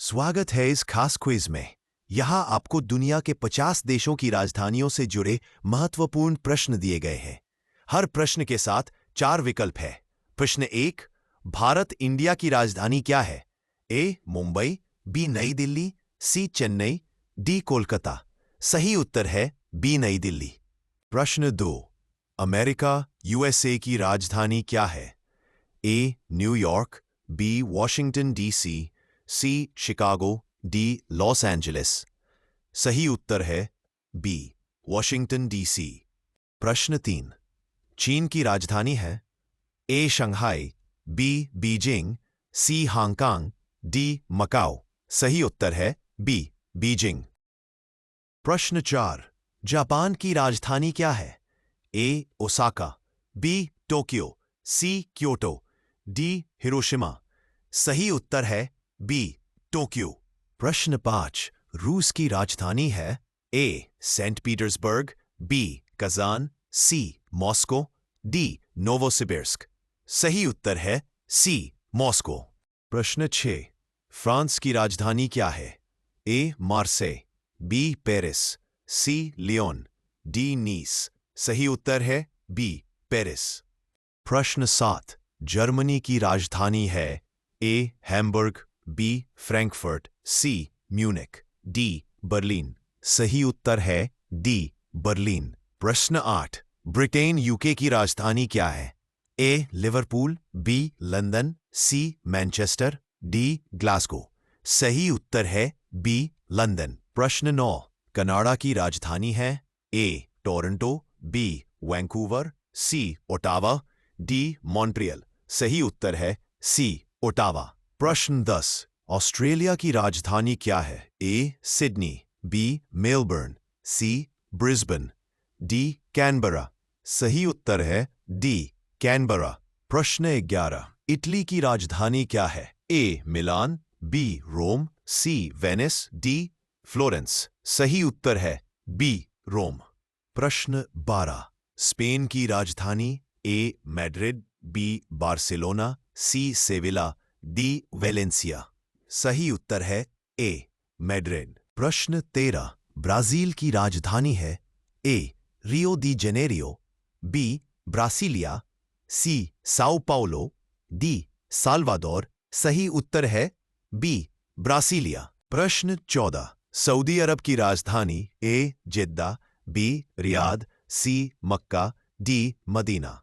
स्वागत है इस खास क्विज में। यहाँ आपको दुनिया के 50 देशों की राजधानियों से जुड़े महत्वपूर्ण प्रश्न दिए गए हैं। हर प्रश्न के साथ 4 विकल्प है। प्रश्न 1, भारत इंडिया की राजधानी क्या है? ए मुंबई, बी नई दिल्ली, सी चेन्नई, डी कोलकाता। सही उत्तर है बी नई दिल्ली। प्रश्न 2, अमेरिका यूएसए की राजधानी क्या है? ए न्यूयॉर्क, बी वॉशिंगटन डीसी, सी शिकागो, डी लॉस एंजलिस। सही उत्तर है बी वॉशिंगटन डीसी। प्रश्न 3, चीन की राजधानी है? ए शंघाई, बी बीजिंग, सी हांगकांग, डी मकाओ। सही उत्तर है बी बीजिंग। प्रश्न 4, जापान की राजधानी क्या है? ए ओसाका, बी टोक्यो, सी क्योटो, डी हिरोशिमा। सही उत्तर है बी टोक्यो। प्रश्न 5, रूस की राजधानी है? ए सेंट पीटर्सबर्ग, बी कजान, सी मॉस्को, डी नोवोसिबिर्स्क। सही उत्तर है सी मॉस्को। प्रश्न 6, फ्रांस की राजधानी क्या है? ए मार्से, बी पेरिस, सी लियोन, डी नीस। सही उत्तर है बी पेरिस। प्रश्न 7, जर्मनी की राजधानी है? ए हैम्बर्ग, बी फ्रैंकफर्ट, सी म्यूनिक, डी बर्लिन। सही उत्तर है डी बर्लिन। प्रश्न 8, ब्रिटेन यूके की राजधानी क्या है? ए लिवरपूल, बी लंदन, सी मैनचेस्टर, डी ग्लासगो। सही उत्तर है बी लंदन। प्रश्न 9, कनाडा की राजधानी है? ए टोरंटो, बी वैंकूवर, सी ओटावा, डी मॉन्ट्रियल। सही उत्तर है सी ओटावा। प्रश्न 10, ऑस्ट्रेलिया की राजधानी क्या है? A Sydney, B Melbourne, C Brisbane, D Canberra. सही उत्तर है डी कैनबरा। प्रश्न 11, इटली की राजधानी क्या है? ए मिलान, बी रोम, सी वेनिस, डी फ्लोरेंस। सही उत्तर है बी रोम। प्रश्न 12, स्पेन की राजधानी? ए मैड्रिड, बी बार्सिलोना, सी सेविला, डी वेलेंसिया। सही उत्तर है ए मैड्रिड। प्रश्न 13, ब्राजील की राजधानी है? ए रियो दी जेनेरियो, बी ब्रासिलिया, सी साओ पाउलो, डी साल्वाडोर। सही उत्तर है बी ब्रासिलिया। प्रश्न 14, सऊदी अरब की राजधानी? ए जिद्दा, बी रियाद, सी मक्का, डी मदीना।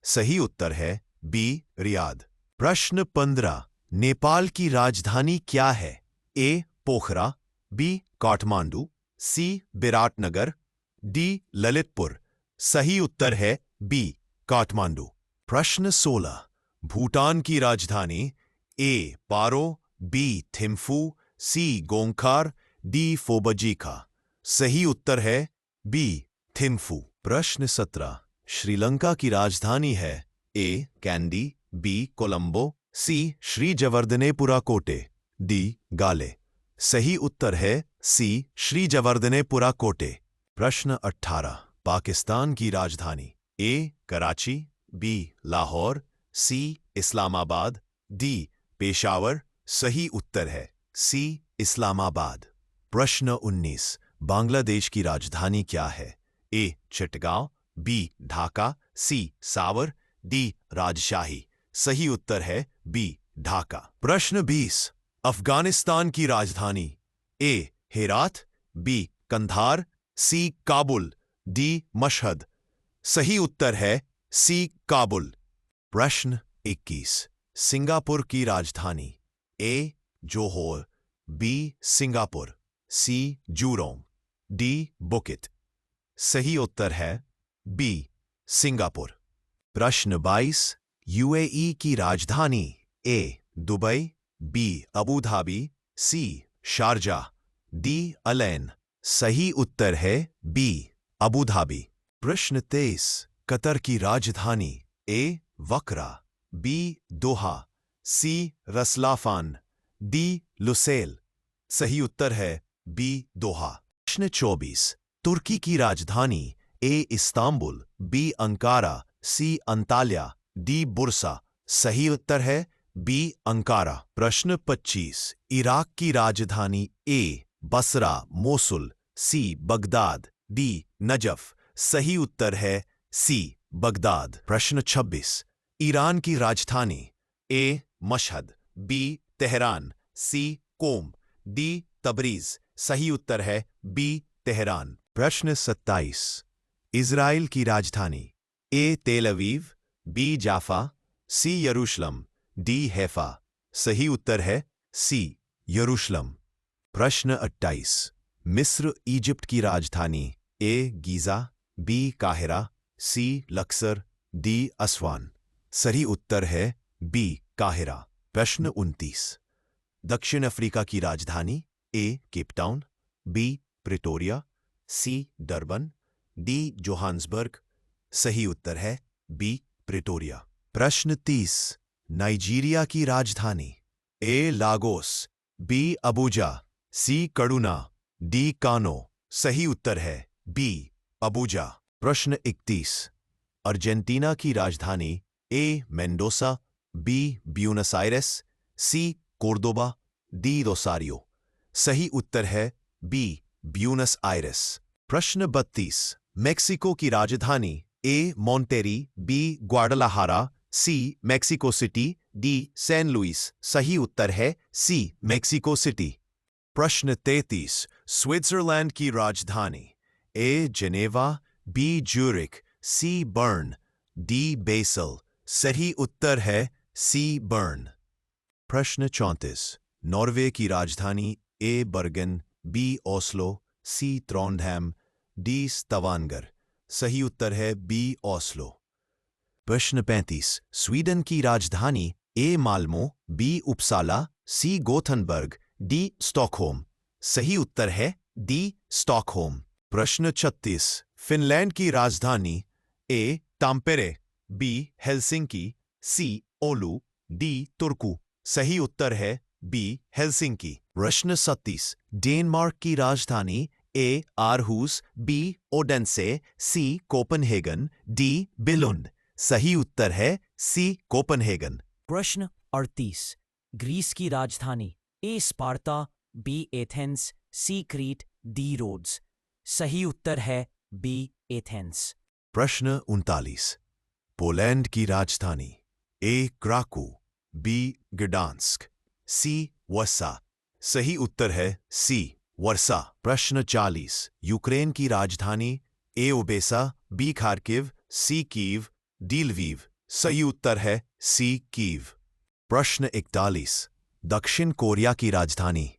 सही उत्तर है बी रियाद। प्रश्न 15, नेपाल की राजधानी क्या है? ए पोखरा, बी काठमांडू, सी विराटनगर, डी ललितपुर। सही उत्तर है बी काठमांडू। प्रश्न 16, भूटान की राजधानी? ए पारो, बी थिम्फू, सी गोंखार, डी फोबजीखा। सही उत्तर है बी थिम्फू। प्रश्न 17, श्रीलंका की राजधानी है? ए कैंडी, बी कोलंबो, सी श्री जवर्धनेपुरा कोटे, डी गाले। सही उत्तर है सी श्री जवर्धनेपुरा कोटे। प्रश्न 18, पाकिस्तान की राजधानी? ए कराची, बी लाहौर, सी इस्लामाबाद, डी पेशावर। सही उत्तर है सी इस्लामाबाद। प्रश्न 19, बांग्लादेश की राजधानी क्या है? ए चिटगांव, बी ढाका, सी सावर, डी राजशाही। सही उत्तर है बी ढाका। प्रश्न 20, अफगानिस्तान की राजधानी? ए हेरात, बी कंधार, सी काबुल, डी मशहद। सही उत्तर है सी काबुल। प्रश्न 21, सिंगापुर की राजधानी? ए जोहोर, बी सिंगापुर, सी जूरोंग, डी बुकित। सही उत्तर है बी सिंगापुर। प्रश्न 22, यूएई की राजधानी? ए दुबई, बी अबू धाबी, सी शारजाह, डी अलैन। सही उत्तर है बी अबू धाबी। प्रश्न 23, कतर की राजधानी? ए वक्रा, बी दोहा, सी रसलाफान, डी लुसेल। सही उत्तर है बी दोहा। प्रश्न 24, तुर्की की राजधानी? ए इस्तांबुल, बी अंकारा, सी अंताल्या, डी बुरसा। सही उत्तर है बी अंकारा। प्रश्न 25, इराक की राजधानी ए बसरा, मोसुल, सी बगदाद, डी नजफ। सही उत्तर है सी बगदाद। प्रश्न 26, ईरान की राजधानी ए मशहद, बी तेहरान, सी कोम, डी तबरीज। सही उत्तर है बी तेहरान। प्रश्न 27, इज़राइल की राजधानी ए तेल अवीव, बी जाफा, सी यरूशलम, डी हैफा। सही उत्तर है सी यरूशलम। प्रश्न 28, मिस्र इजिप्ट की राजधानी ए गीजा, बी काहिरा, सी लक्सर, डी असवान। सही उत्तर है बी काहिरा। प्रश्न 29, दक्षिण अफ्रीका की राजधानी ए केपटाउन, बी प्रिटोरिया, सी डरबन, डी जोहान्सबर्ग। सही उत्तर है बी प्रिटोरिया। प्रश्न 30, नाइजीरिया की राजधानी ए लागोस, बी अबुजा, सी कड़ूना, डी कानो। सही उत्तर है बी अबुजा। प्रश्न 31, अर्जेंटीना की राजधानी ए मेंडोसा, बी ब्यूनस आयरेस, सी कोर्दोबा, डी रोसारियो। सही उत्तर है बी ब्यूनस आयरेस। प्रश्न 32, मेक्सिको की राजधानी A Monterrey, B Guadalajara, C Mexico City, D San Luis. सही उत्तर है सी मेक्सिको सिटी। प्रश्न 33, स्विट्जरलैंड की राजधानी ए जेनेवा, बी ज्यूरिक, सी बर्न, डी बेसल। सही उत्तर है सी बर्न। प्रश्न 34, नॉर्वे की राजधानी ए बर्गन, बी ओस्लो, सी ट्रोंडहैम, डी स्टवांगर। सही उत्तर है बी ओस्लो। प्रश्न 35, स्वीडन की राजधानी ए माल्मो, बी उपसाला, सी गोथनबर्ग, डी स्टॉकहोम। सही उत्तर है डी स्टॉकहोम। प्रश्न 36, फिनलैंड की राजधानी ए ताम्पेरे, बी हेलसिंकी, सी ओलू, डी तुर्कू। सही उत्तर है बी हेलसिंकी। प्रश्न 37, डेनमार्क की राजधानी ए आरहुस, बी ओडेंसे, सी कोपनहेगन, डी बिलुंड। सही उत्तर है सी कोपनहेगन। प्रश्न 38, ग्रीस की राजधानी ए स्पार्ता, बी एथेंस, सी क्रीट, डी रोड्स। सही उत्तर है बी एथेंस। प्रश्न 39, पोलैंड की राजधानी ए क्राकू, बी गडांस्क, सी वर्सा। सही उत्तर है सी वर्सा। प्रश्न 40, यूक्रेन की राजधानी ए ओबेसा, बी खार्किव, सी कीव, डी लवीव। सही उत्तर है सी कीव। प्रश्न 41, दक्षिण कोरिया की राजधानी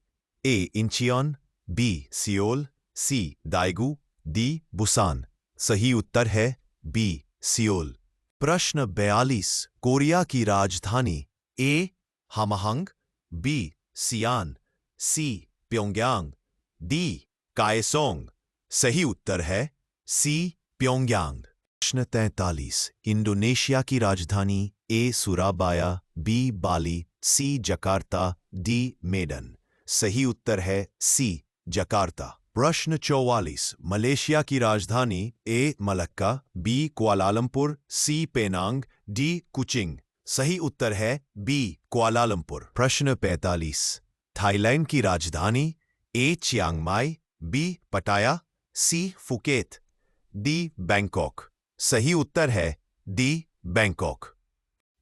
ए इंचियोन, बी सियोल, सी दाएगू, डी बुसान। सही उत्तर है बी सियोल। प्रश्न 42, कोरिया की राजधानी ए हामहंग, बी सियान, सी प्योंगयांग, डी काएसोंग। सही उत्तर है सी प्योंगयांग। प्रश्न 43, इंडोनेशिया की राजधानी ए सुराबाया, बी बाली, सी जकार्ता, डी मेडन। सही उत्तर है सी जकार्ता। प्रश्न 44, मलेशिया की राजधानी ए मलक्का, बी कुआलालंपुर, सी पेनांग, डी कुचिंग। सही उत्तर है बी कुआलालंपुर। प्रश्न 45, थाईलैंड की राजधानी ए चियांग माई, बी पटाया, सी फुकेत, डी बैंकॉक। सही उत्तर है डी बैंकॉक।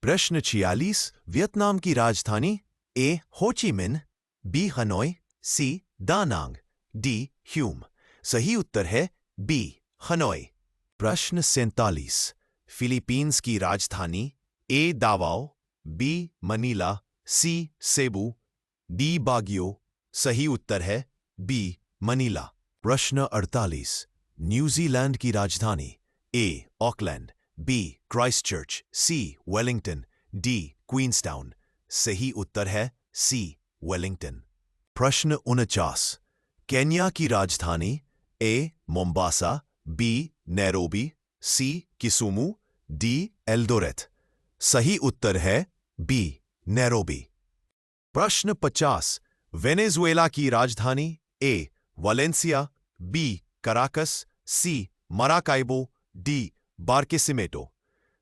प्रश्न 46, वियतनाम की राजधानी ए होचिमिन, बी हनोई, सी दानांग, डी ह्यूम। सही उत्तर है बी हनोई। प्रश्न 47, फिलीपींस की राजधानी ए दावाओ, बी मनीला, सी सेबू, डी बागियो। सही उत्तर है बी मनीला। प्रश्न 48, न्यूजीलैंड की राजधानी ए ऑकलैंड, बी क्राइस्टचर्च, सी वेलिंगटन, डी क्वींसटाउन। सही उत्तर है सी वेलिंगटन। प्रश्न 49, केन्या की राजधानी ए मोम्बासा, बी नैरोबी, सी किसुमू, डी एल्डोरेट। सही उत्तर है बी नैरोबी। प्रश्न 50, वेनेजुएला की राजधानी ए वालेंसिया, बी कराकस, सी मराकाइबो, डी बार्केसिमेटो।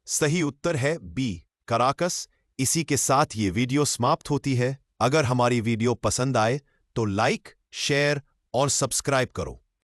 सही उत्तर है बी कराकस, इसी के साथ ये वीडियो समाप्त होती है। अगर हमारी वीडियो पसंद आए तो लाइक, शेयर और सब्सक्राइब करो।